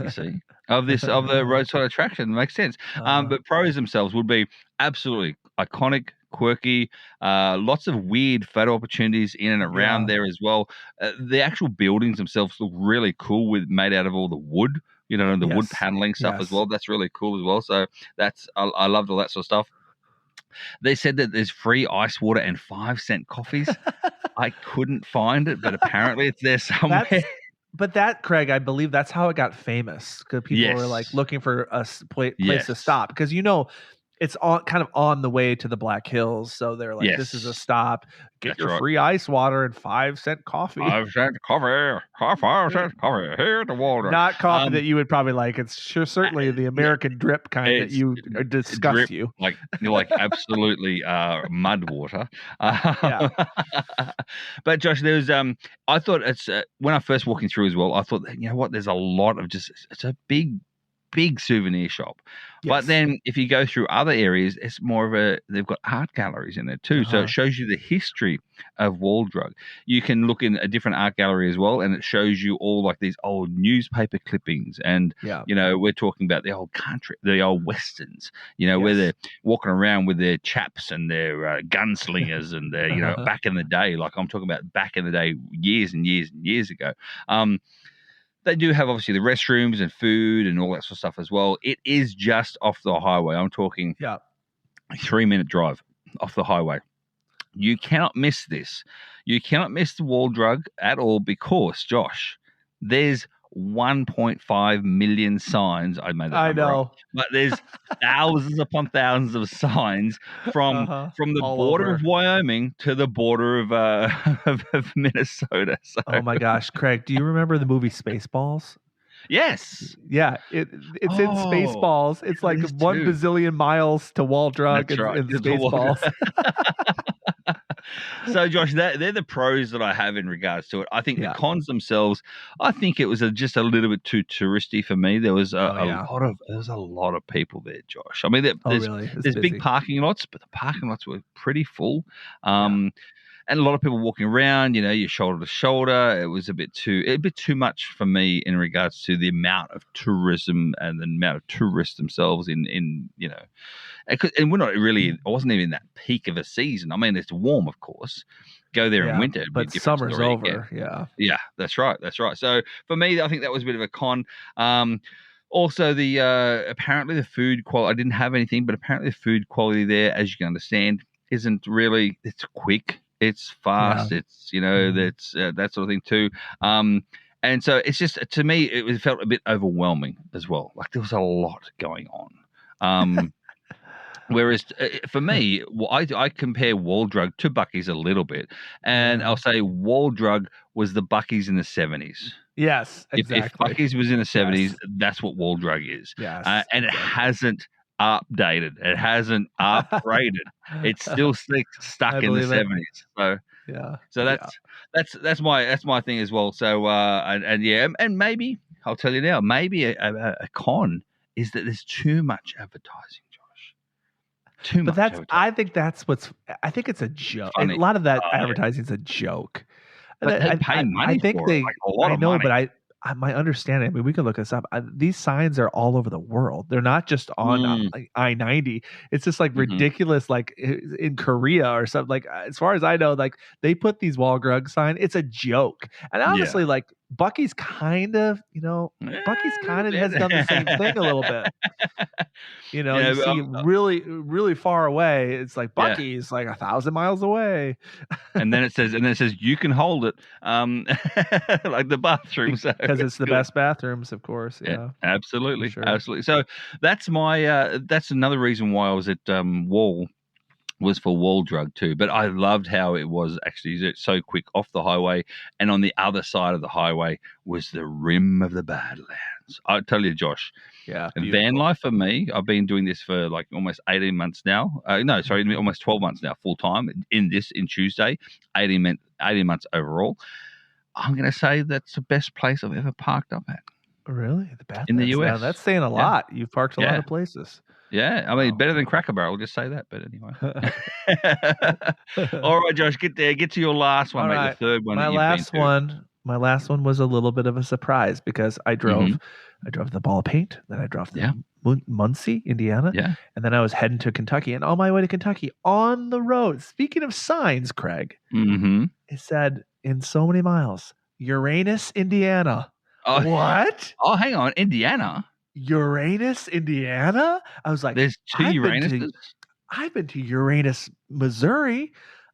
you see, of the roadside attraction. It makes sense. But pros themselves would be absolutely iconic, quirky, lots of weird photo opportunities in and around there as well. The actual buildings themselves look really cool, made out of all the wood, the wood paneling stuff as well. That's really cool as well. So I loved all that sort of stuff. They said that there's free ice water and 5-cent coffees. I couldn't find it, but apparently it's there somewhere. But that, Craig, I believe that's how it got famous, because people were like looking for a place to stop, because it's kind of on the way to the Black Hills, so they're like, this is a stop. Get your free ice water and 5-cent coffee. 5-cent coffee. 5-cent coffee. Here at the water. Not coffee that you would probably like. It's certainly the American drip kind that you disgust you. Like absolutely mud water. But Josh, there's I thought it's when I first walking through as well, I thought, there's a lot of it's a big souvenir shop. But then if you go through other areas, it's more of they've got art galleries in there too. So it shows you the history of Wall Drug. You can look in a different art gallery as well, and it shows you all like these old newspaper clippings. And, we're talking about the old country, the old westerns, where they're walking around with their chaps and their gunslingers and their, back in the day, like I'm talking about back in the day, years and years and years ago. They do have obviously the restrooms and food and all that sort of stuff as well. It is just off the highway. I'm talking a 3-minute drive off the highway. You cannot miss this. You cannot miss the Wall Drug at all, because, Josh, there's 1.5 million signs. I made that I know. up, but there's thousands upon thousands of signs from the border of Wyoming to the border of Minnesota. So. Oh my gosh, Craig, do you remember the movie Spaceballs? Yes. Yeah, it's in Spaceballs. It's like 1 bazillion miles to Wall Drug in Spaceballs. So, Josh, they're the pros that I have in regards to it. I think the cons themselves, I think it was just a little bit too touristy for me. There was a lot of people there, Josh. I mean, there's big parking lots, but the parking lots were pretty full. and a lot of people walking around, you're shoulder to shoulder. It was a bit too much for me in regards to the amount of tourism and the amount of tourists themselves and we're not really, I wasn't even in that peak of a season. I mean, it's warm, of course. Go there in winter, it'd be a but different summer's story over. again. Yeah, that's right. So for me, I think that was a bit of a con. Also, the apparently the food quality. I didn't have anything, but apparently the food quality there, as you can understand, isn't really. It's quick, it's fast, it's that's that sort of thing too. And so it's just, to me, it felt a bit overwhelming as well. Like there was a lot going on. Whereas for me, I compare Wall Drug to Buc-ee's a little bit, and I'll say Wall Drug was the Buc-ee's in the 70s. Yes, exactly. If Buc-ee's was in the 70s, that's what Wall Drug is. Yes, and it hasn't updated. It hasn't upgraded. It's still stuck in the 70s. So that's my thing as well. So and maybe I'll tell you now, maybe a con is that there's too much advertising. I think it's a joke. A lot of that advertising is a joke. But they pay money for it, like a lot of money. But my understanding, I mean, we can look this up. These signs are all over the world. They're not just on I-90. It's just like ridiculous, like in Korea or something. Like as far as I know, like they put these Wall Drug sign. It's a joke. And honestly, like Buc-ee's kind of, has done the same thing a little bit. You see really, really far away. It's like Buc-ee's like 1,000 miles away. and then it says you can hold it, like the bathroom. Because it's the best bathrooms, of course. Yeah, absolutely, absolutely. So that's my that's another reason why I was at Wall. Was for Wall Drug too, but I loved how it was actually so quick off the highway, and on the other side of the highway was the rim of the Badlands. I tell you, Josh, van life for me. I've been doing this for like almost 18 months now. Almost 12 months now, full time in Tuesday. 18 months overall. I'm going to say that's the best place I've ever parked up at. Really, the Badlands in the US? Now, that's saying a lot. You've parked a lot of places. Yeah, I mean, better than Cracker Barrel. I'll just say that. But anyway. All right, Josh, get there. Get to your last one, mate. The third one. My last one was a little bit of a surprise because I drove the Ball of Paint, then I drove the Muncie, Indiana, and then I was heading to Kentucky. And on my way to Kentucky, on the road, speaking of signs, Craig, it said in so many miles, Uranus, Indiana. Oh, what? Oh, hang on, Indiana. Uranus, Indiana? I was like, there's two Uranuses? I've been to Uranus, Missouri.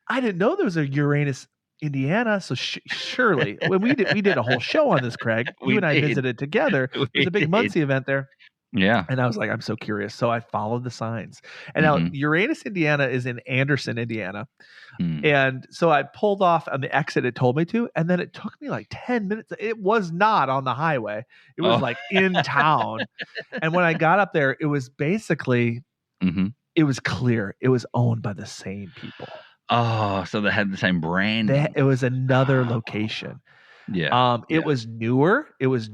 I didn't know there was a Uranus, Indiana. So surely, when we did a whole show on this, Craig. You and I visited together. There's a big Muncie event there. Yeah. And I was like, I'm so curious. So I followed the signs. And now Uranus, Indiana is in Anderson, Indiana. And so I pulled off on the exit it told me to. And then it took me like 10 minutes. It was not on the highway. It was like in town. And when I got up there, it was basically, it was clear. It was owned by the same people. Oh, so they had the same brand. It was another location. Yeah. It was newer. Less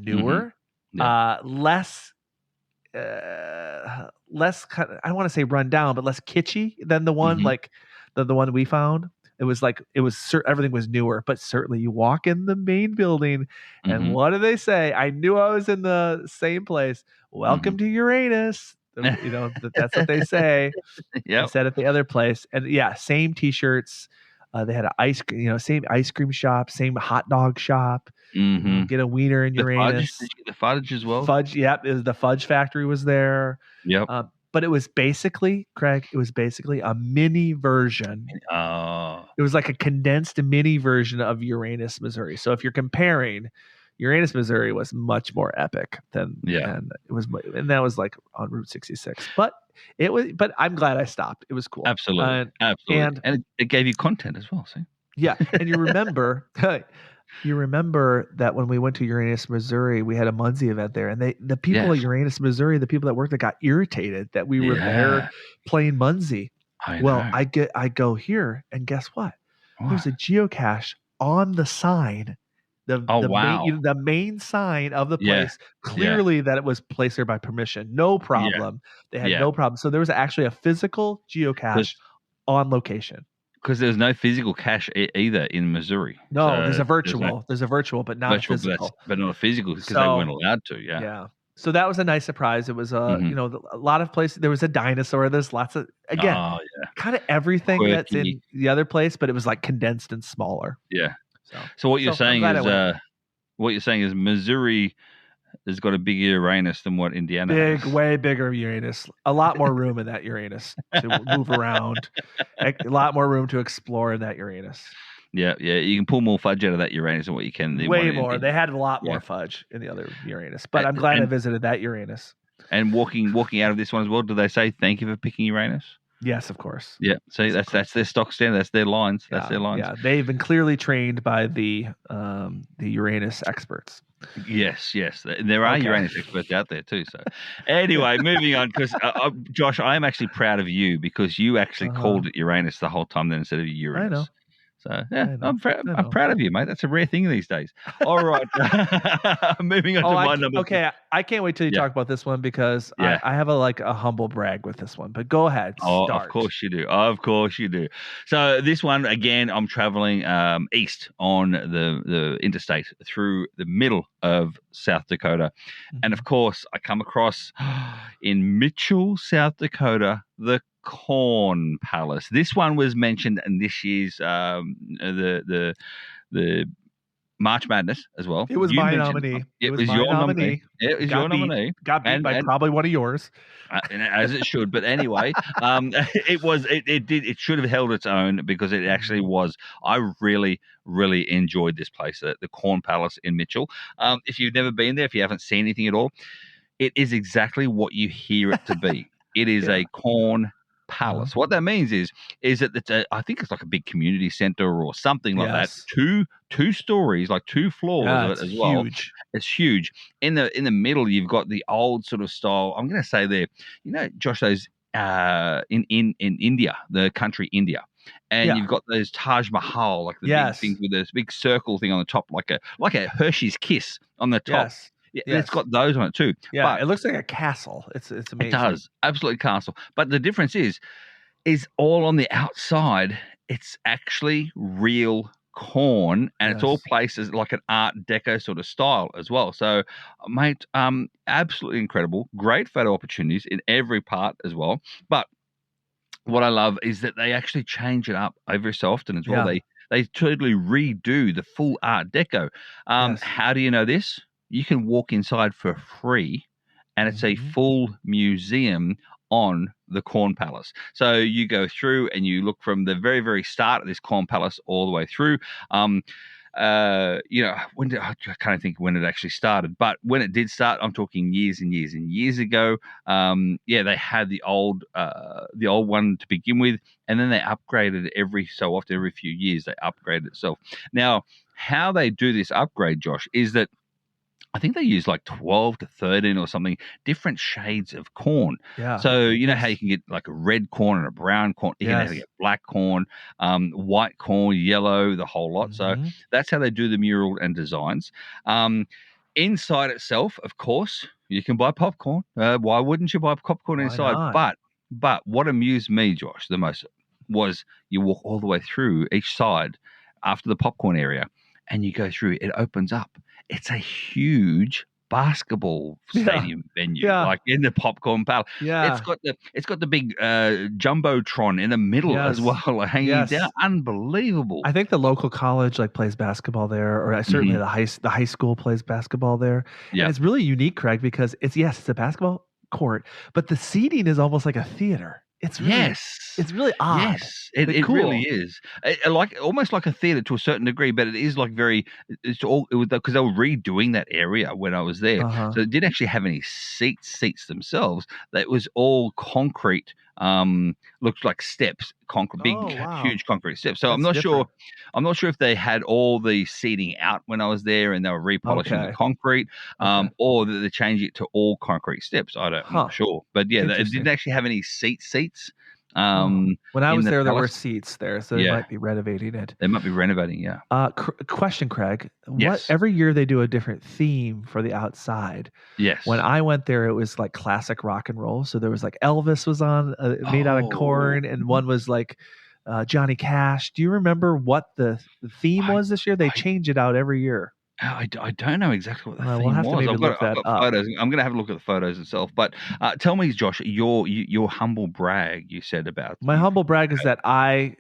kind of, I don't want to say run down, but less kitschy than the one like the one we found. It was like everything was newer, but certainly you walk in the main building, and what do they say? I knew I was in the same place. Welcome to Uranus. That's what they say. Yeah, said at the other place, and same T-shirts. They had same ice cream shop, same hot dog shop. Get a wiener in Uranus. Did you get the fudge as well? Fudge, the fudge factory was there. Yep. But it was basically, Craig, a mini version. It was like a condensed mini version of Uranus, Missouri. So if you're comparing, Uranus, Missouri was much more epic than and that was like on Route 66. But I'm glad I stopped. It was cool. Absolutely. Absolutely. And it gave you content as well, see? Yeah. And you remember that when we went to Uranus, Missouri, we had a Munzee event there, and the people at Uranus, Missouri, the people that worked there got irritated that we were there playing Munzee. I go here, and guess what? There's a geocache on the sign. The main sign of the place, clearly that it was placed there by permission. No problem. They had no problem. So there was actually a physical geocache on location. because there's no physical cache either in Missouri. No, So there's a no virtual. There's a virtual, but not a physical. but not a physical because they weren't allowed to. Yeah. Yeah. So that was a nice surprise. It was Mhm. a lot of places. There was a dinosaur. There's lots of again, Oh yeah. kind of everything that's Quirky. in the other place, but it was like condensed and smaller. Yeah. So, So what you're saying I'm glad I went. is Missouri has got a bigger Uranus than what Indiana Big, has. way bigger Uranus. A lot more room in that Uranus to move around. A lot more room to explore in that Uranus. Yeah, you can pull more fudge out of that Uranus than what you can. Way more. They had a lot Yeah. more fudge in the other Uranus, but I'm glad I visited that Uranus. And walking out of this one as well, do they say thank you for picking Uranus? Yes, of course. Yeah. See, that's their stock standard. That's their lines. That's their lines. Yeah, they've been clearly trained by the Uranus experts. Yes. There are Okay. Uranus experts out there too. So, anyway, moving on, because Josh, I am actually proud of you because you actually called it Uranus the whole time then instead of Uranus. I know. So yeah, I'm proud of you, mate. That's a rare thing these days. All right, moving on to my number. Okay, I can't wait till you talk about this one because I have a humble brag with this one. But go ahead. Start. Of course you do. Of course you do. So this one again, I'm traveling east on the interstate through the middle of South Dakota, and of course I come across in Mitchell, South Dakota, the Corn Palace. This one was mentioned in this year's the March Madness as well. It was my nominee. It was your nominee. It was your nominee. Got beat by probably one of yours. As it should. But anyway, it should have held its own because it actually was. I really, really enjoyed this place, the Corn Palace in Mitchell. If you've never been there, if you haven't seen anything at all, it is exactly what you hear it to be. It is a corn palace. What that means is that I think it's like a big community center or something like that. Two stories, like 2 floors of it as well. Huge. It's huge. In the middle, you've got the old sort of style. I'm going to say there, Josh, those in India, the country India, and you've got those Taj Mahal, like the big things with this big circle thing on the top, like a Hershey's kiss on the top. Yes. Yeah, it's got those on it too. Yeah, but it looks like a castle. It's amazing. It does. Absolutely castle. But the difference is all on the outside. It's actually real corn, and it's all placed as like an Art Deco sort of style as well. So, mate, absolutely incredible. Great photo opportunities in every part as well. But what I love is that they actually change it up every so often as well. They totally redo the full Art Deco. How do you know this? You can walk inside for free, and it's a full museum on the Corn Palace. So you go through and you look from the very, very start of this Corn Palace all the way through. I can't think when it actually started, but when it did start, I'm talking years and years and years ago. They had the old one to begin with, and then they upgraded it every so often, every few years they upgraded itself. Now, how they do this upgrade, Josh, is that I think they use like 12 to 13 or something different shades of corn. Yeah. So you know how you can get like a red corn and a brown corn. You can get black corn, white corn, yellow, the whole lot. So that's how they do the mural and designs. Inside itself, of course, you can buy popcorn. Why wouldn't you buy popcorn inside? Not? But what amused me, Josh, the most was you walk all the way through each side after the popcorn area, and you go through. It opens up. It's a huge basketball stadium venue, like in the Popcorn Palace. Yeah, it's got the big jumbotron in the middle as well, like hanging down. Unbelievable. I think the local college plays basketball there, or certainly the high school plays basketball there. Yeah, and it's really unique, Craig, because it's a basketball court, but the seating is almost like a theater. It's really, it's really odd. Yes, it cool. Really is. Almost like a theater to a certain degree, but it is like it was because they were redoing that area when I was there. So it didn't actually have any seats themselves. That was all concrete. Looked like steps, huge concrete steps. So I'm not sure if they had all the seating out when I was there and they were repolishing the concrete, or that they changed it to all concrete steps. I'm not sure, but it didn't actually have any seats. When I was there were seats there, so they might be renovating it. They might be renovating, Question, Craig. Yes. Every year they do a different theme for the outside. Yes. When I went there, it was like classic rock and roll. So there was like Elvis was on, made out of corn, and one was like Johnny Cash. Do you remember what the theme I, was this year? They I, change it out every year. I don't know exactly what the We'll theme have to was. maybe look I've that got up. photos. I'm going to have a look at the photos itself. But tell me, Josh, your humble brag you said about My humble brag is that I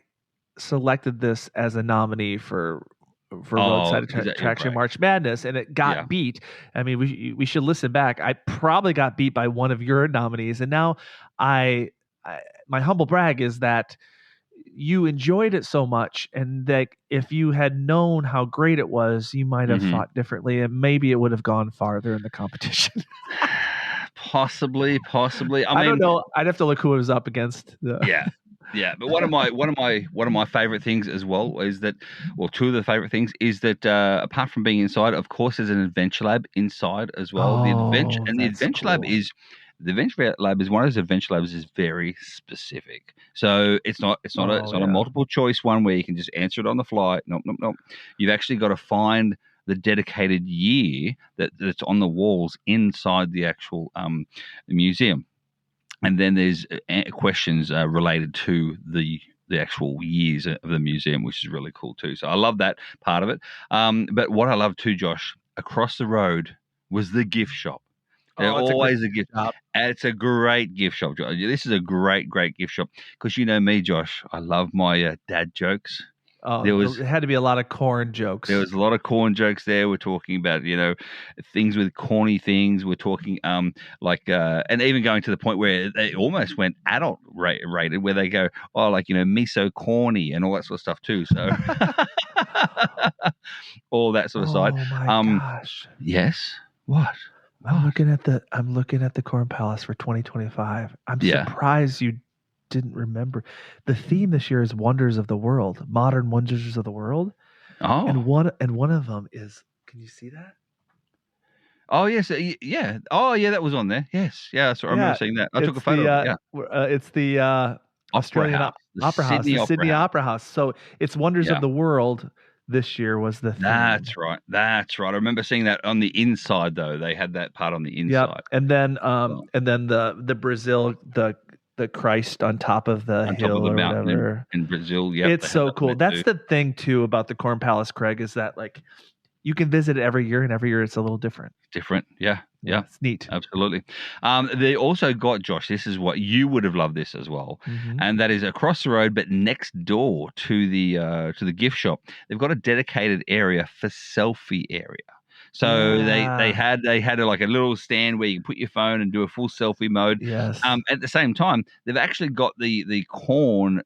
selected this as a nominee for Roadside is that your Attraction brag? March Madness, and it got Yeah. beat. I mean, we should listen back. I probably got beat by one of your nominees, and now I my humble brag is that you enjoyed it so much, and that if you had known how great it was, you might have Mhm. thought differently, and maybe it would have gone farther in the competition. Possibly. I don't know. I'd have to look who it was up against. Yeah. But one of my favorite things as well is that, well, two of the favorite things is that apart from being inside, of course, there's an adventure lab inside as well. The Oh, that's adventure lab cool. is. The adventure lab is one of those adventure labs is very specific. So it's not a multiple choice one where you can just answer it on the fly. Nope. You've actually got to find the dedicated year that's on the walls inside the actual museum. And then there's questions related to the actual years of the museum, which is really cool too. So I love that part of it. But what I love too, Josh, across the road was the gift shop. They're always a gift shop. And it's a great gift shop. This is a great gift shop because you know me, Josh. I love my dad jokes. Oh, there had to be a lot of corn jokes. There was a lot of corn jokes there. We're talking about, things with corny things. We're talking and even going to the point where they almost went adult rated, where they go, me so corny and all that sort of stuff too. So all that sort of side. Oh my gosh. Yes. What? I'm looking at the Corn Palace for 2025. I'm surprised you didn't remember. The theme this year is Wonders of the World, Modern Wonders of the World. Oh. And one of them is, can you see that? Oh yes, yeah. Oh yeah, that was on there. Yes, yeah. So I remember seeing that. I took a photo. Of it, it's the Australian Opera House, the Sydney Opera House. So it's Wonders of the World. This year was the theme. That's right. I remember seeing that on the inside though. They had that part on the inside. And then the Brazil, the Christ on top of the hill of the or mountain whatever in Brazil. Yeah, it's so cool. That's the thing too about the Corn Palace, Craig, is that you can visit it every year, and every year it's a little different. Yeah. It's neat. Absolutely. They also got, Josh, this is what you would have loved this as well, and that is across the road, but next door to the gift shop. They've got a dedicated area for selfie area. So they had like a little stand where you can put your phone and do a full selfie mode. Yes. At the same time, they've actually got the corn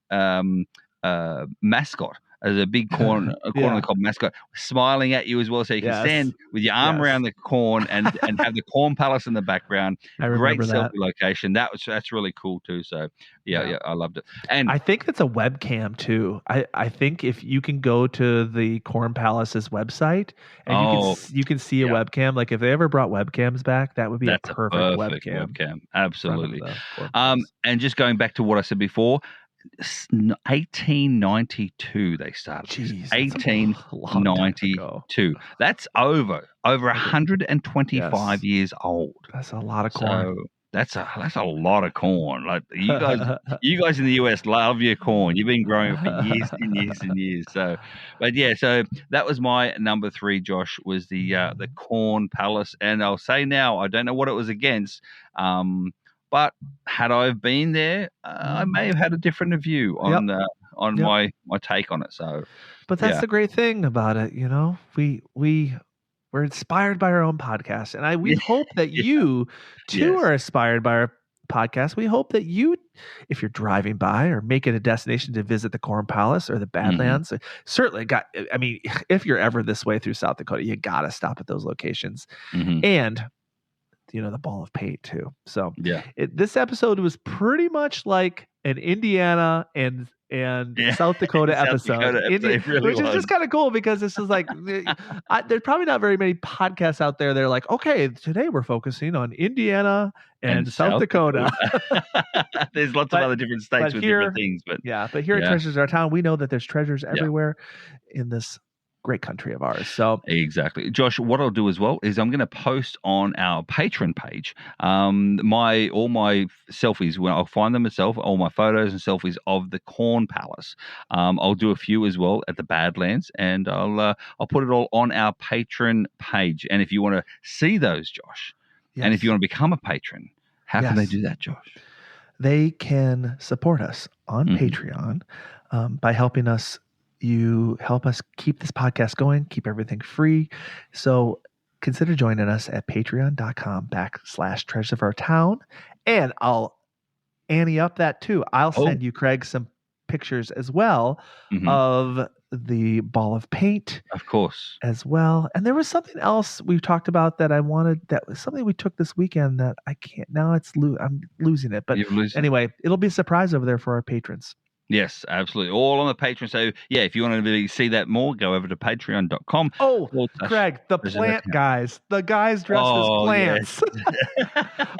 mascot. As a big corn on the cob mascot, smiling at you as well, so you can stand with your arm around the corn and have the Corn Palace in the background. I remember Great selfie location. That's really cool too. So yeah, I loved it. And I think it's a webcam too. I think if you can go to the Corn Palace's website and you can see a webcam. Like if they ever brought webcams back, that would be a perfect webcam. Absolutely. And just going back to what I said before. 1892 they started. Jeez, 1892. That's over 125 years old. That's a lot of corn. So that's a lot of corn. Like you guys in the US love your corn. You've been growing it for years and years and years. So, but yeah, so that was my number 3. Josh, was the Corn Palace, and I'll say now I don't know what it was against. But had I been there, I may have had a different view on my take on it. So, but that's the great thing about it, we're inspired by our own podcast, and we hope that you too are inspired by our podcast. We hope that you, if you're driving by or making a destination to visit the Corn Palace or the Badlands, certainly if you're ever this way through South Dakota, you got to stop at those locations, and the Ball of Paint too. So this episode was pretty much like an Indiana and South Dakota episode, which is just kind of cool because this is like there's probably not very many podcasts out there. They're like, okay, today we're focusing on Indiana and South Dakota. There's lots of other different states with different things, but here at Treasures of Our Town, we know that there's treasures everywhere in this great country of ours. So exactly, Josh. What I'll do as well is I'm going to post on our Patreon page all my selfies. When I'll find them myself, all my photos and selfies of the Corn Palace. I'll do a few as well at the Badlands, and I'll put it all on our Patreon page. And if you want to see those, Josh, and if you want to become a patron, how can they do that, Josh? They can support us on Patreon by helping us. You help us keep this podcast going, keep everything free. So consider joining us at patreon.com/treasures of our town. And I'll ante up that too. I'll send you, Craig, some pictures as well of the ball of paint. Of course. As well. And there was something else we've talked about that I wanted, that was something we took this weekend that I can't, now I'm losing it. But anyway, it'll be a surprise over there for our patrons. Yes, absolutely. All on the Patreon. So, yeah, if you want to really see that more, go over to patreon.com. Oh, Craig, the plant guys. The guys dressed as plants. Yes.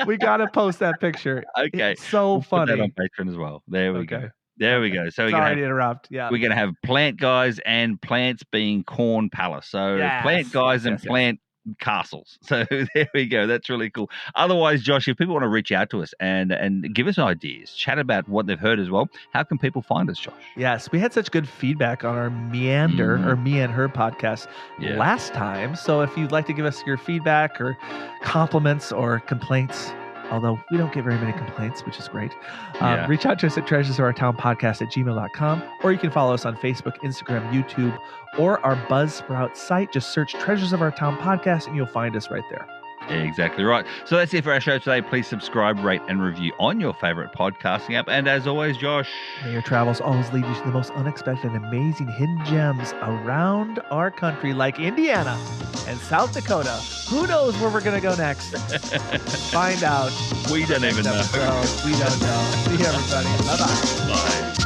We got to post that picture. Okay. It's so funny. Put that on Patreon as well. There we go. There we go. So sorry to interrupt. Yeah. We're going to have plant guys and plants being Corn Palace. So plant guys and plant castles. So there we go. That's really cool. Otherwise, Josh, if people want to reach out to us and give us ideas, chat about what they've heard as well, how can people find us, Josh? Yes, we had such good feedback on our Meander or Me and Her podcast last time. So if you'd like to give us your feedback or compliments or complaints, although we don't get very many complaints, which is great, reach out to us at treasuresofourtownpodcast@gmail.com, or you can follow us on Facebook, Instagram, YouTube, or our Buzzsprout site. Just search Treasures of Our Town Podcast and you'll find us right there. Exactly right. So that's it for our show today. Please subscribe, rate, and review on your favorite podcasting app. And as always, Josh, may your travels always lead you to the most unexpected and amazing hidden gems around our country, like Indiana and South Dakota. Who knows where we're going to go next? Find out. We don't even know. We don't know. See you, everybody. Bye-bye. Bye.